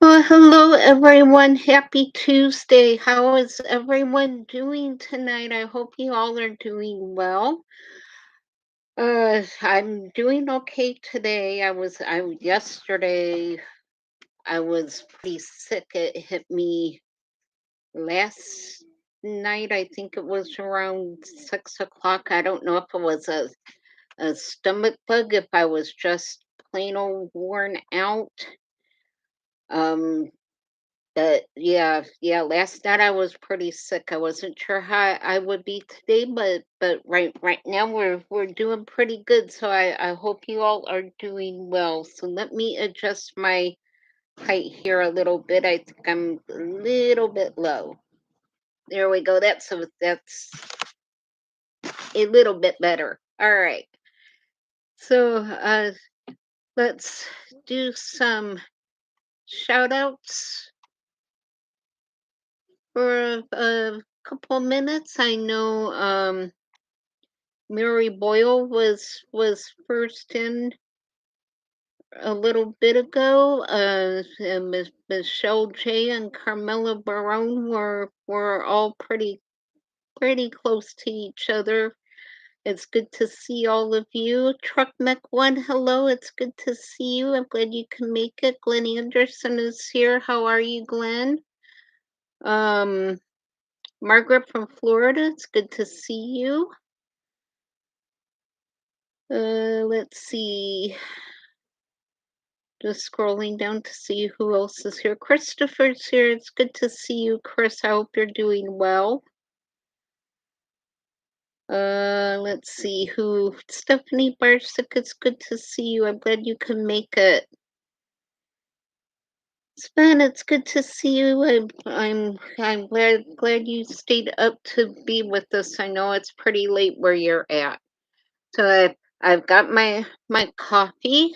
Well, hello everyone. Happy Tuesday. How is everyone doing tonight? I hope you all are doing well. I'm doing okay today. I yesterday I was pretty sick. It hit me last night. I think it was around 6 o'clock. I don't know if it was a stomach bug, if I was just plain old worn out. Um But yeah, last night I was pretty sick. I wasn't sure how I would be today, but right now we're doing pretty good. So I hope you all are doing well. So let me adjust my height here a little bit. I think I'm a little bit low. There we go. That's a little bit better. All right. So let's do some shout outs for a couple minutes. I know Mary Boyle was first in a little bit ago. And Michelle J and Carmela Barone were all pretty close to each other. It's good to see all of you. Truck Mech One, hello. It's good to see you. I'm glad you can make it. Glenn Anderson is here. How are you, Glenn? Um, Margaret from Florida. It's good to see you. Let's see. Just scrolling down to see who else is here. Christopher's here. It's good to see you, Chris. I hope you're doing well. Let's see who. Stephanie Barsick. It's good to see you. I'm glad you can make it. Sven, it's good to see you. I'm glad you stayed up to be with us. I know it's pretty late where you're at. So I've got my coffee.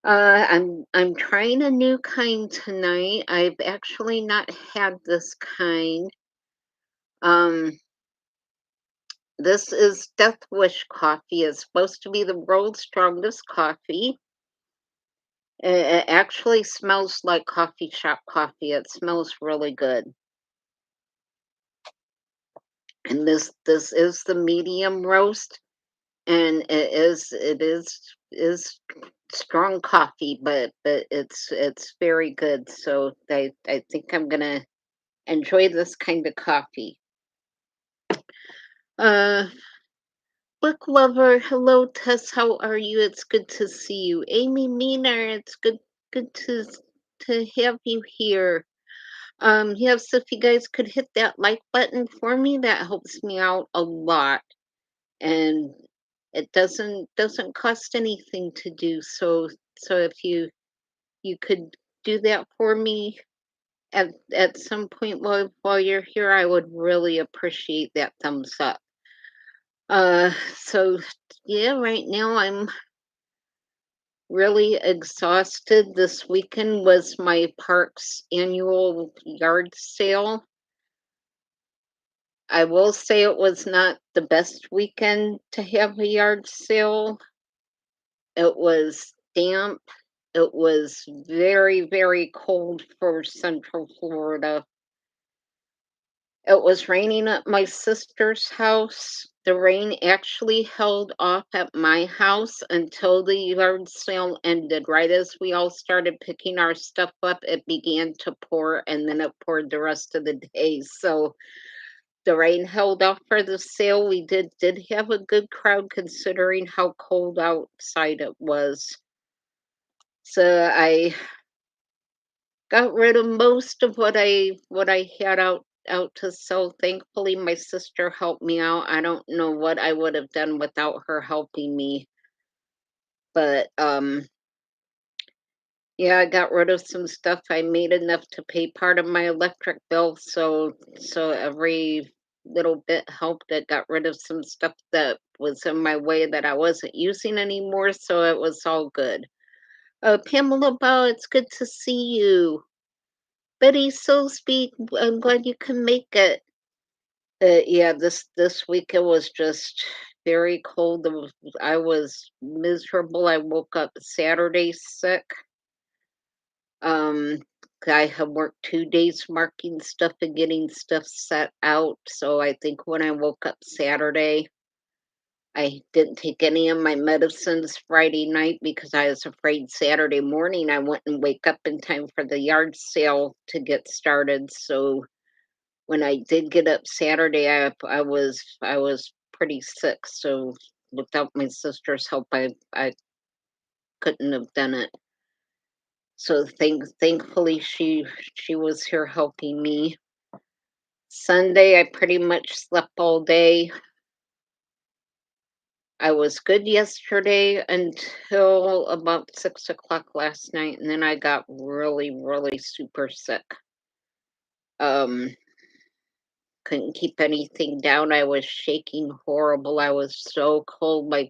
I'm trying a new kind tonight. I've actually not had this kind. Um, this is Death Wish coffee. It's supposed to be the world's strongest coffee. It actually smells like coffee shop coffee. It smells really good. And this is the medium roast, and it is strong coffee, but it's very good. So I think I'm gonna enjoy this kind of coffee. Uh, Book lover, hello Tess, how are you? It's good to see you. Amy Meaner, it's good to have you here. Yes, if you guys could hit that like button for me, that helps me out a lot, and it doesn't cost anything to do. So if you could do that for me at some point while you're here, I would really appreciate that thumbs up. So yeah, right now I'm really exhausted. This weekend was my park's annual yard sale. I will say it was not the best weekend to have a yard sale. It was damp. It was very, very cold for Central Florida. It was raining at my sister's house. The rain actually held off at my house until the yard sale ended. Right as we all started picking our stuff up, it began to pour, and then it poured the rest of the day. So the rain held off for the sale. We did have a good crowd considering how cold outside it was. So I got rid of most of what I had out to sell. Thankfully, my sister helped me out. I don't know what I would have done without her helping me, but yeah, I got rid of some stuff. I made enough to pay part of my electric bill, so every little bit helped. It got rid of some stuff that was in my way that I wasn't using anymore, so it was all good. Pamela Bow, it's good to see you. Betty Soulsby, I'm glad you can make it. Yeah, this week it was just very cold. I was miserable. I woke up Saturday sick. Um, I have worked 2 days marking stuff and getting stuff set out. So I think when I woke up Saturday, I didn't take any of my medicines Friday night because I was afraid Saturday morning I wouldn't wake up in time for the yard sale to get started. So when I did get up Saturday, I was pretty sick. So without my sister's help, I couldn't have done it. So thankfully she was here helping me. Sunday I pretty much slept all day. I was good yesterday until about 6 o'clock last night, and then I got really, really super sick. Um, couldn't keep anything down. I was shaking horrible. I was so cold. My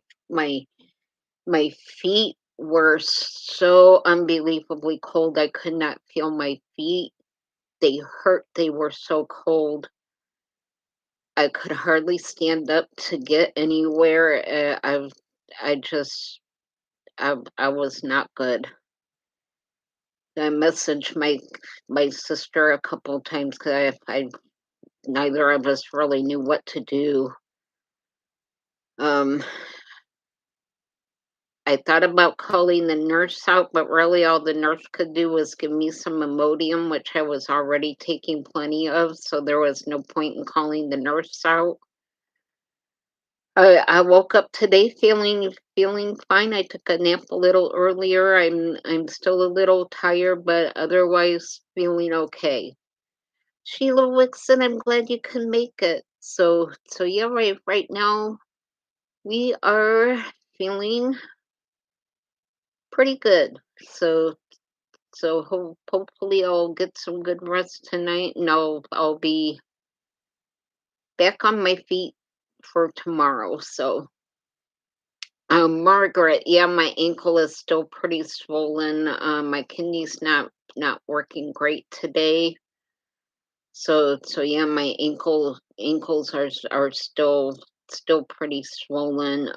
my feet were so unbelievably cold. I could not feel my feet. They hurt. They were so cold. I could hardly stand up to get anywhere. I just, I was not good. I messaged my sister a couple times because I neither of us really knew what to do. Um, I thought about calling the nurse out, but really all the nurse could do was give me some Imodium, which I was already taking plenty of, so there was no point in calling the nurse out. I woke up today feeling fine. I took a nap a little earlier. I'm still a little tired, but otherwise feeling okay. Sheila Wixon, I'm glad you can make it. So yeah, right now we are feeling pretty good. So hopefully I'll get some good rest tonight, and I'll be back on my feet for tomorrow. So Margaret, yeah, my ankle is still pretty swollen. My kidney's not working great today. So yeah, my ankles are still pretty swollen.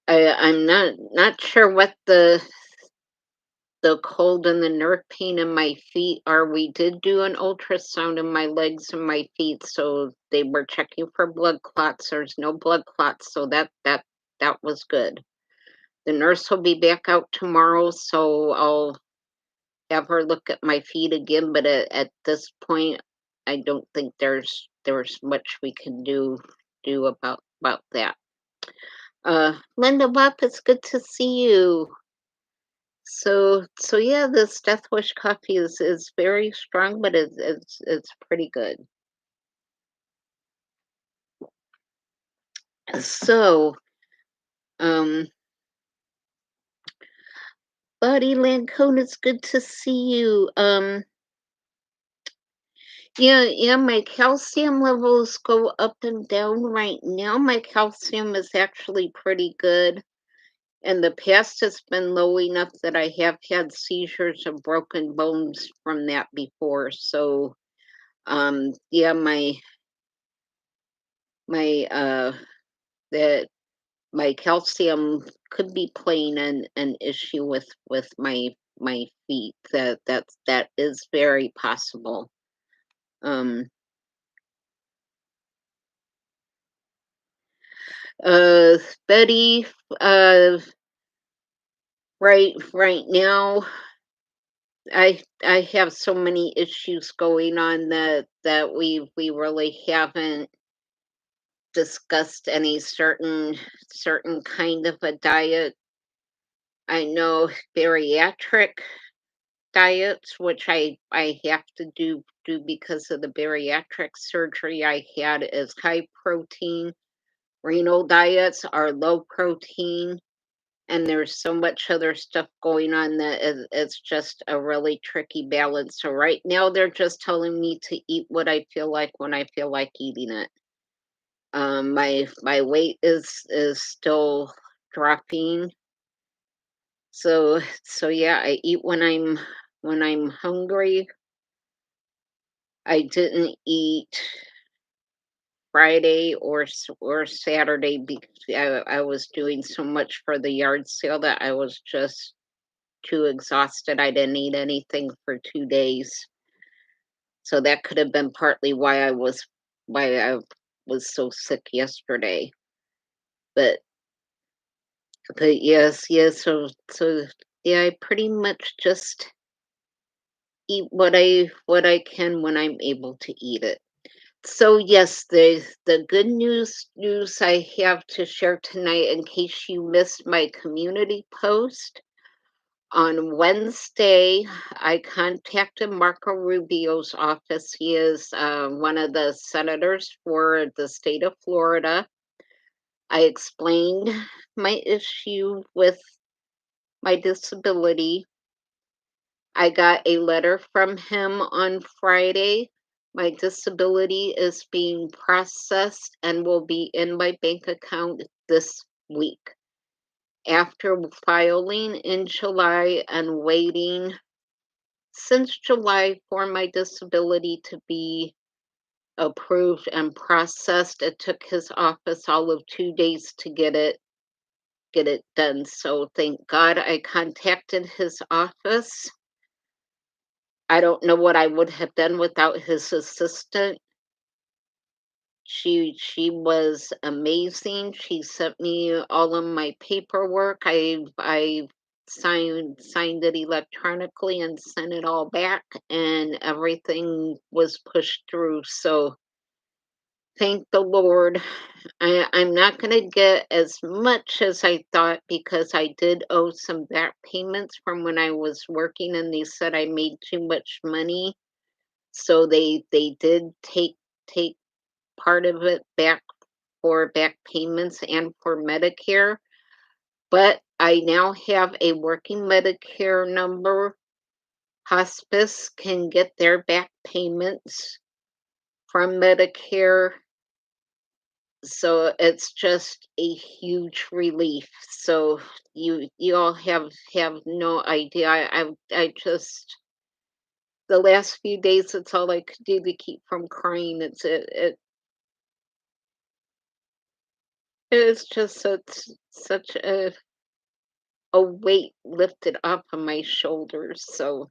I'm not sure what the cold and the nerve pain in my feet are. We did do an ultrasound in my legs and my feet, so they were checking for blood clots. There's no blood clots, so that was good. The nurse will be back out tomorrow, so I'll have her look at my feet again, but at this point, I don't think there's much we can do about that. Linda Wap, it's good to see you. So yeah, this Death Wish coffee is very strong, but it's pretty good. So, um, Buddy Lancone, it's good to see you. Yeah, my calcium levels go up and down right now. My calcium is actually pretty good. In the past, it's been low enough that I have had seizures of broken bones from that before. So, yeah, my that my calcium could be playing an issue with my feet. That is very possible. Um, uh, Betty, uh, right now, I have so many issues going on that we really haven't discussed any certain kind of a diet. I know bariatric diets, which I have to do because of the bariatric surgery I had, is high protein. Renal diets are low protein, and there's so much other stuff going on that it's just a really tricky balance. So right now they're just telling me to eat what I feel like when I feel like eating it. My weight is still dropping. So yeah, I eat when I'm hungry. I didn't eat Friday or Saturday because I was doing so much for the yard sale that I was too exhausted. I didn't eat anything for 2 days. So that could have been partly why I was so sick yesterday. But yes, so yeah, I pretty much just eat what I can when I'm able to eat it. So yes, the good news I have to share tonight, in case you missed my community post. On Wednesday, I contacted Marco Rubio's office. He is one of the senators for the state of Florida. I explained my issue with my disability. I got a letter from him on Friday. My disability is being processed and will be in my bank account this week. After filing in July and waiting since July for my disability to be approved and processed, it took his office all of 2 days to get it done. So thank God I contacted his office. I don't know what I would have done without his assistant. She was amazing. She sent me all of my paperwork. I signed it electronically and sent it all back, and everything was pushed through. So thank the Lord. I'm not going to get as much as I thought, because I did owe some back payments from when I was working, and they said I made too much money. So they did take part of it back for back payments and for Medicare. But I now have a working Medicare number. Hospice can get their back payments from Medicare. So it's just a huge relief. So you all have no idea. I just, the last few days, it's all I could do to keep from crying. It's just such a weight lifted off of my shoulders. So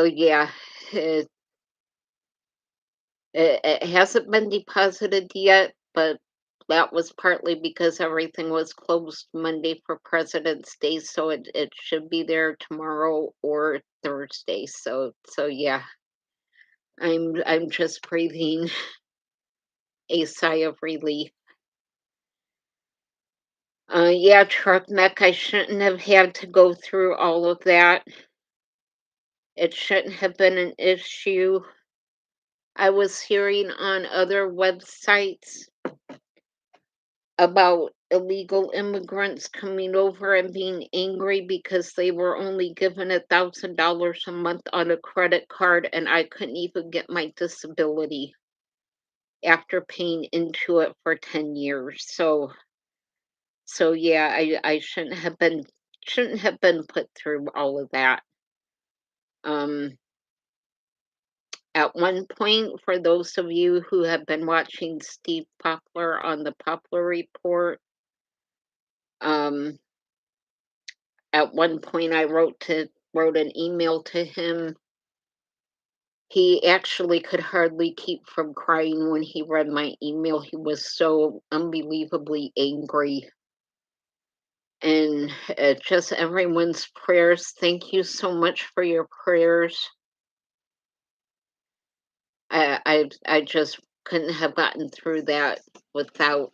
yeah, it, it hasn't been deposited yet, but that was partly because everything was closed Monday for President's Day, so it should be there tomorrow or Thursday. So yeah, I'm just breathing a sigh of relief. Yeah, truck neck. I shouldn't have had to go through all of that. It shouldn't have been an issue. I was hearing on other websites about illegal immigrants coming over and being angry because they were only given $1,000 a month on a credit card, and I couldn't even get my disability after paying into it for 10 years. So yeah, I shouldn't have been put through all of that. Um at one point, for those of you who have been watching Steve Poplar on the Poplar Report, um at one point I wrote an email to him. He actually could hardly keep from crying when he read my email. He was so unbelievably angry. And just everyone's prayers. Thank you so much for your prayers. I just couldn't have gotten through that without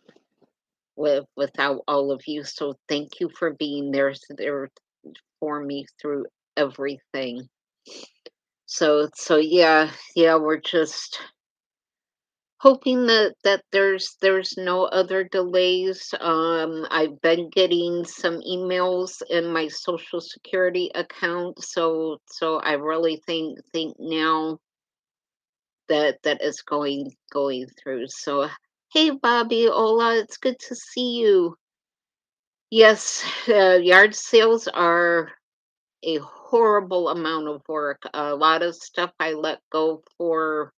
without all of you. So thank you for being there for me through everything. So yeah, we're just hoping that there's no other delays. I've been getting some emails in my social security account, so I really think now that is going through. So hey, Bobby, hola, it's good to see you. Yes, yard sales are a horrible amount of work. A lot of stuff I let go for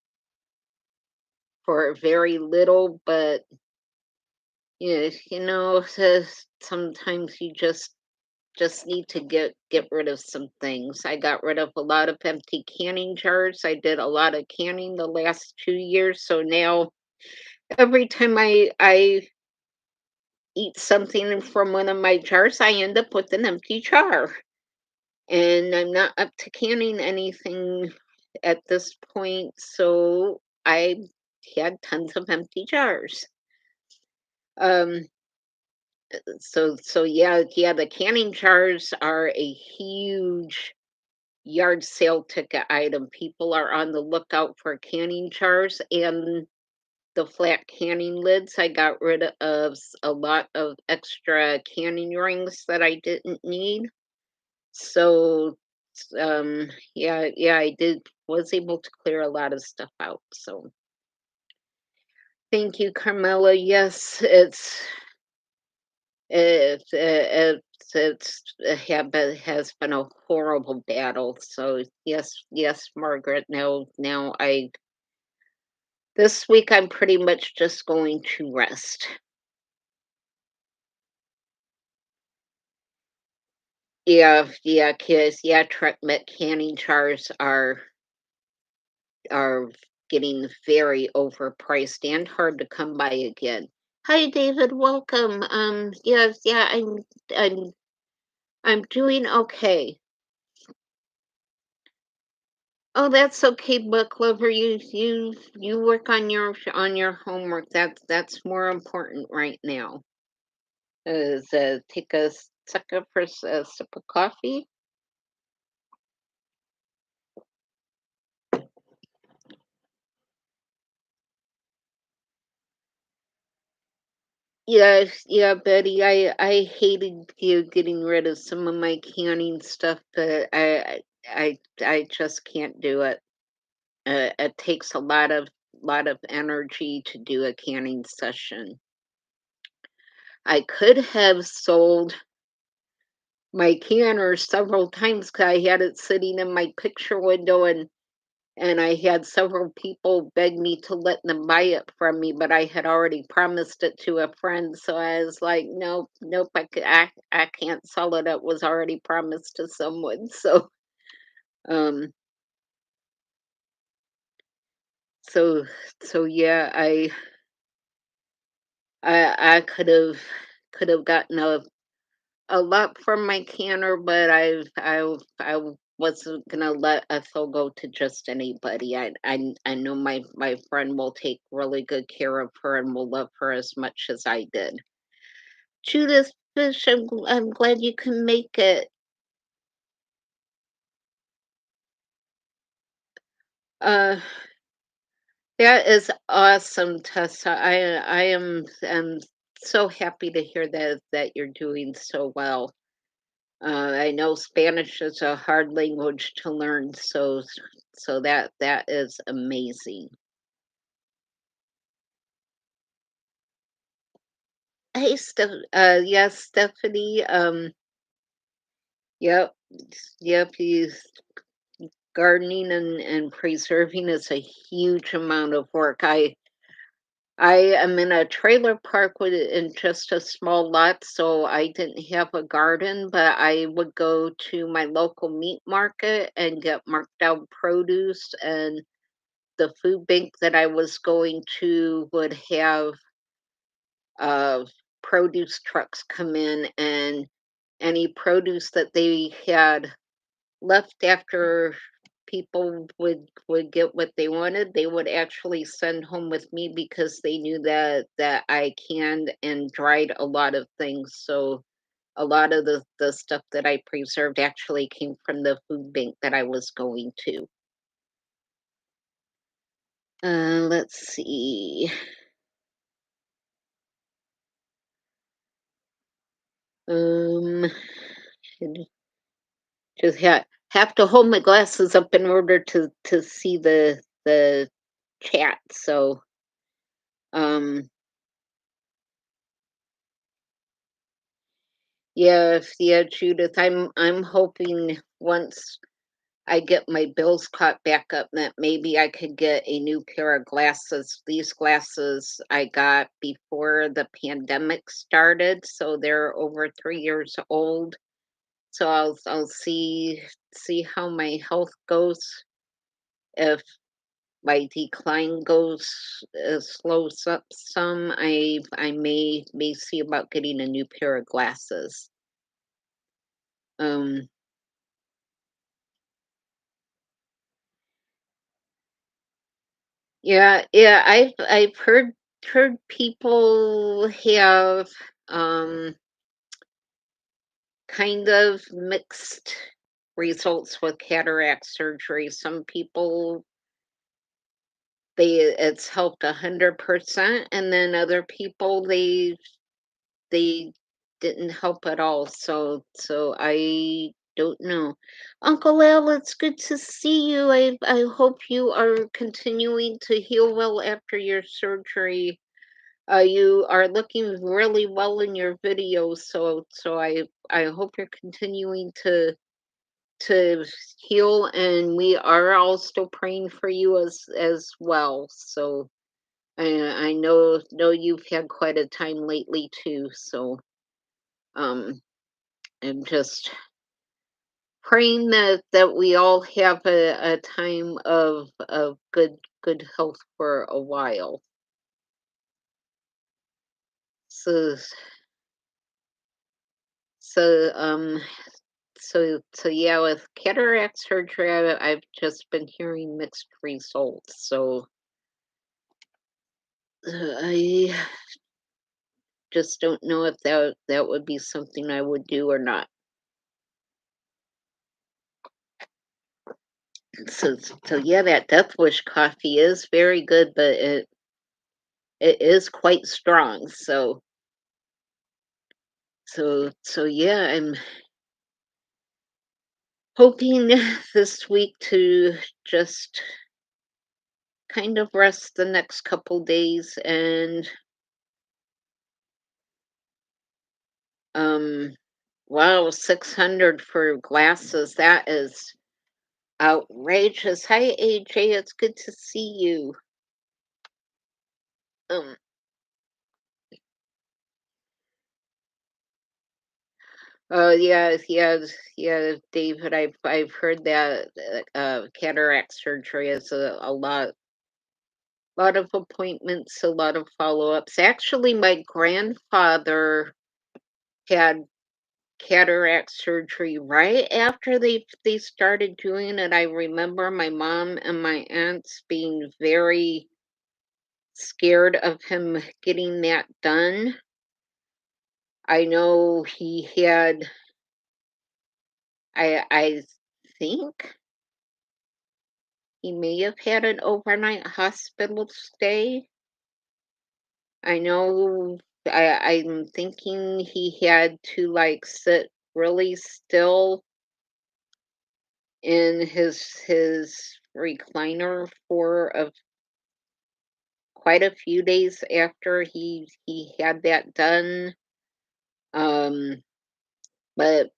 very little, but yeah, sometimes you just just need to get rid of some things. I got rid of a lot of empty canning jars. I did a lot of canning the last 2 years, so now every time I eat something from one of my jars, I end up with an empty jar. And I'm not up to canning anything at this point, so I had tons of empty jars. Um, so yeah, the canning jars are a huge yard sale ticket item. People are on the lookout for canning jars and the flat canning lids. I got rid of a lot of extra canning rings that I didn't need. So yeah, I did was able to clear a lot of stuff out. So thank you, Carmela. Yes, it's has been a horrible battle. So yes, Margaret. Now I this week I'm pretty much just going to rest. Yeah, kids. Yeah, truck met canning jars are getting very overpriced and hard to come by again. Hi, David. Welcome. Yes, yeah, I'm I'm doing okay. Oh, that's okay, book lover. You work on your homework. That's more important right now. Is take a sucker for a sip of coffee. Yes, yeah, Betty. I hated getting rid of some of my canning stuff, but I just can't do it. It takes a lot of energy to do a canning session. I could have sold my canner several times because I had it sitting in my picture window and I had several people beg me to let them buy it from me, but I had already promised it to a friend, so I was like, nope, I can't sell it. It was already promised to someone. So um so so yeah, I could have gotten a lot from my canner, but I wasn't gonna let Ethel go to just anybody. I know my friend will take really good care of her and will love her as much as I did. Judith Fish, I'm glad you can make it. Uh, that is awesome, Tessa. I am so happy to hear that you're doing so well. I know Spanish is a hard language to learn, so that is amazing. Hey, yes, Stephanie. Yep, yep. He's gardening and preserving is a huge amount of work. I am in a trailer park with in just a small lot, so I didn't have a garden, but I would go to my local meat market and get marked out produce, and the food bank that I was going to would have uh, produce trucks come in, and any produce that they had left after people would get what they wanted, they would actually send home with me because they knew that I canned and dried a lot of things. So a lot of the stuff that I preserved actually came from the food bank that I was going to. Let's see. Um, just have to hold my glasses up in order to see the chat. So um, yeah, Judith, I'm hoping once I get my bills caught back up that maybe I could get a new pair of glasses. These glasses I got before the pandemic started, so they're over 3 years old. So I'll see how my health goes. If my decline goes slows up some, I may see about getting a new pair of glasses. Um, yeah, yeah, I've heard people have um kind of mixed results with cataract surgery. Some people it's helped 100%, and then other people they didn't help at all. So I don't know. Uncle Al, it's good to see you. I hope you are continuing to heal well after your surgery. You are looking really well in your videos, so I hope you're continuing to heal, and we are all still praying for you as well. So I know you've had quite a time lately too. So um I'm just praying that we all have a time of good health for a while. So so so yeah, with cataract surgery, I've just been hearing mixed results. So I just don't know if that would be something I would do or not. So yeah, that Death Wish coffee is very good, but it is quite strong. So yeah, I'm hoping this week to just kind of rest the next couple days, and um wow, 600 for glasses. That is outrageous. Hi AJ, it's good to see you. Um Oh yeah, yeah, yeah, David. I've heard that cataract surgery is a lot of appointments, a lot of follow-ups. Actually, my grandfather had cataract surgery right after they started doing it. I remember my mom and my aunts being very scared of him getting that done. I know he had I think he may have had an overnight hospital stay. I know I'm thinking he had to like sit really still in his recliner for quite a few days after he had that done. Um, but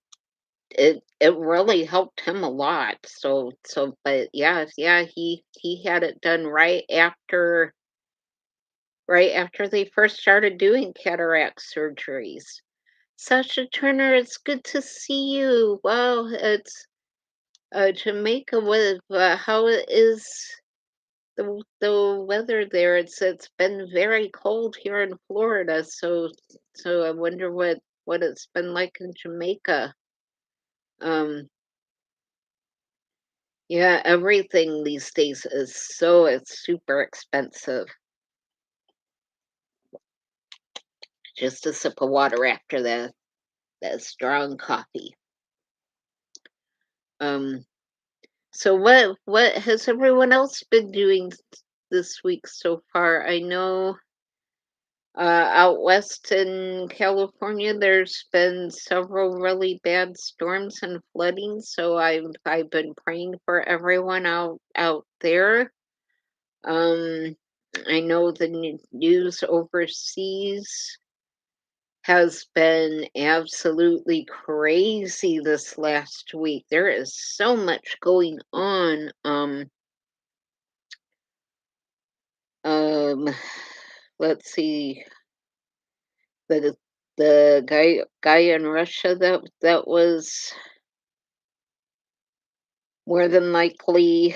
it really helped him a lot. But yeah, he had it done right after they first started doing cataract surgeries. Sasha Turner, it's good to see you. Wow, it's Jamaica. How is the weather there? It's been very cold here in Florida, so I wonder what it's been like in Jamaica. Um, yeah, everything these days is it's super expensive. Just a sip of water after that strong coffee. Um, so what has everyone else been doing this week so far? I know out west in California, there's been several really bad storms and flooding, so I've been praying for everyone out there. Um, I know the news overseas has been absolutely crazy this last week. There is so much going on. Um, let's see. The guy in Russia that was more than likely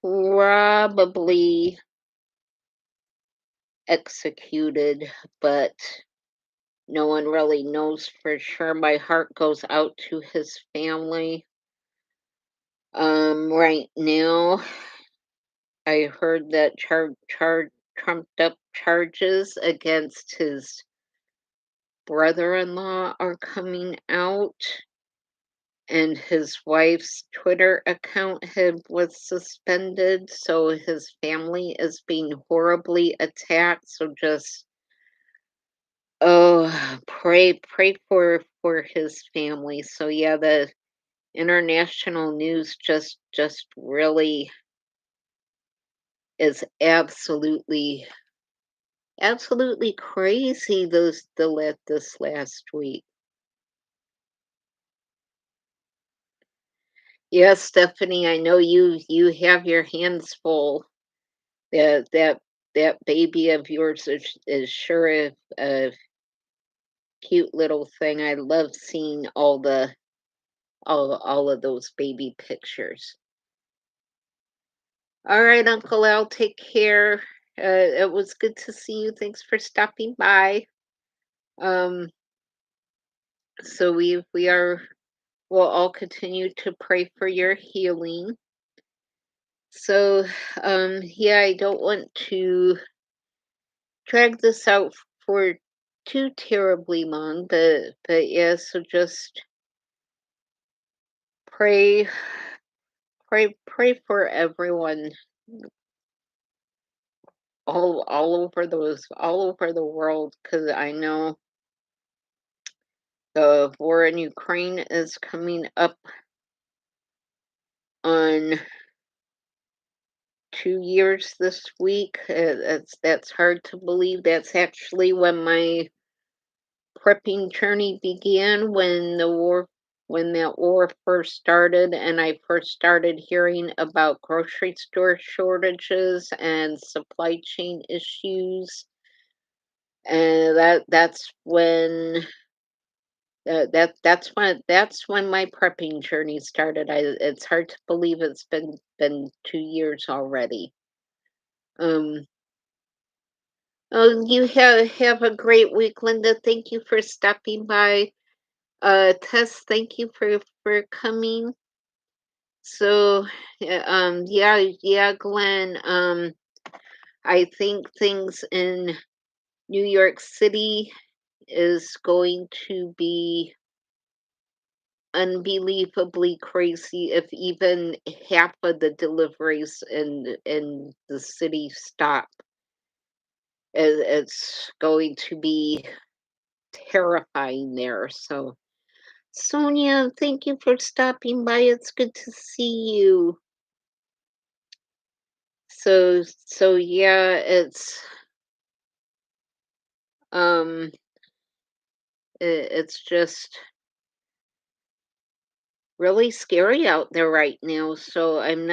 probably executed, but no one really knows for sure. My heart goes out to his family. Right now, I heard that trumped up charges against his brother-in-law are coming out, and his wife's Twitter account was suspended, so his family is being horribly attacked. So just pray for his family. So yeah, the international news just really is absolutely crazy this last week. Yes, Stephanie, I know you have your hands full. That baby of yours is sure a cute little thing. I love seeing all of those baby pictures. All right, Uncle Al, take care. It was good to see you. Thanks for stopping by. Um, so we'll all continue to pray for your healing. So, yeah, I don't want to drag this out for too terribly long, but yeah, so just pray, pray for everyone all over the world, because I know the war in Ukraine is coming up on 2 years this week. That's hard to believe. That's actually when my prepping journey began, when that war first started, and I first started hearing about grocery store shortages and supply chain issues. And that's when my prepping journey started. It's hard to believe it's been 2 years already. Um, oh, you have a great week, Linda. Thank you for stopping by. Tess, thank you for coming. So, yeah, Glenn. I think things in New York City is going to be unbelievably crazy if even half of the deliveries in the city stop. It's going to be terrifying there. So, Sonia, thank you for stopping by. It's good to see you. So yeah, um it's just really scary out there right now. So I'm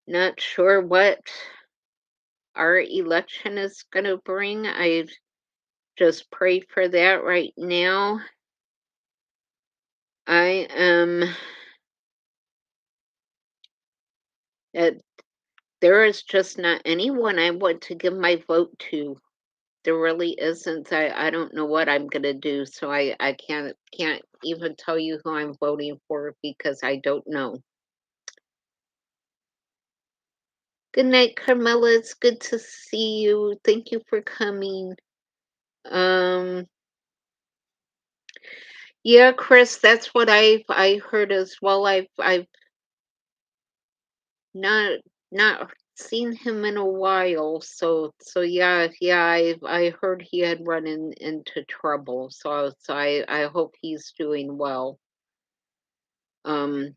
not sure what our election is going to bring. I just pray for that right now. I am uh, there is just not anyone I want to give my vote to. There really isn't. I don't know what I'm gonna do, so I can't even tell you who I'm voting for because I don't know. Good night, Carmela. It's good to see you. Thank you for coming. Um, yeah, Chris, that's what I heard as well. I've not not seen him in a while, so yeah, I heard he had into trouble. So I hope he's doing well. Um,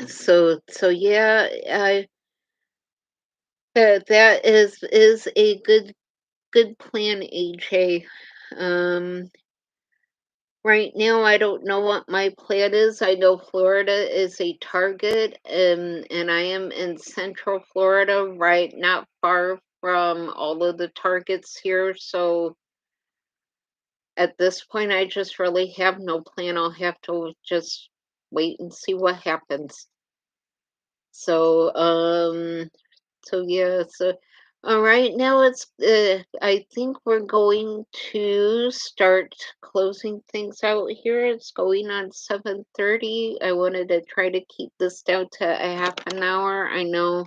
so yeah, that is a good plan, AJ. Um, Right now, I don't know what my plan is. I know Florida is a target, and I am in Central Florida, right, not far from all of the targets here. So at this point, I just really have no plan. I'll have to just wait and see what happens. So, yeah, right now I think we're going to start closing things out here. It's going on 7:30. I wanted to try to keep this down to a half an hour. I know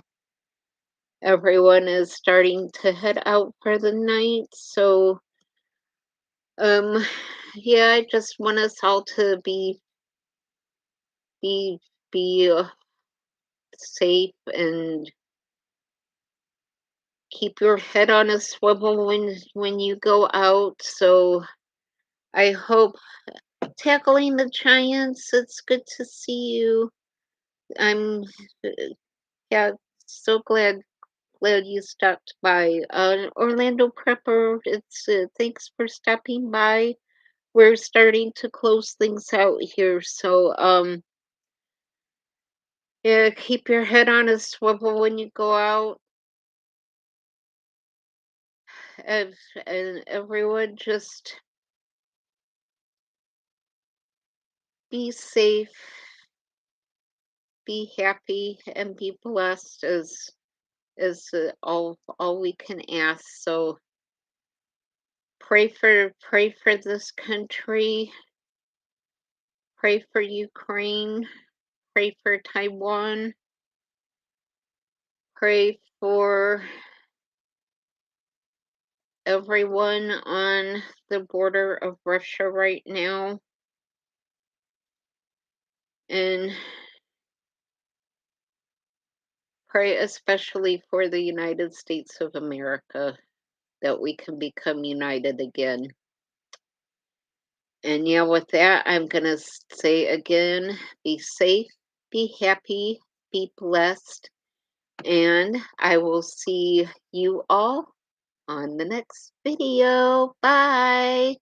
everyone is starting to head out for the night, so um yeah, I just want us all to be be safe and keep your head on a swivel when you go out. So I hope tackling the giants. It's good to see you. I'm uh, yeah, so glad you stopped by. Orlando Prepper, it's thanks for stopping by. We're starting to close things out here, so yeah, keep your head on a swivel when you go out. And, and everyone just be safe, be happy, and be blessed is all we can ask. So pray for this country, pray for Ukraine, pray for Taiwan, pray for everyone on the border of Russia right now, and pray especially for the United States of America that we can become united again. And yeah, with that, I'm going to say again, be safe, be happy, be blessed, and I will see you all on the next video. Bye.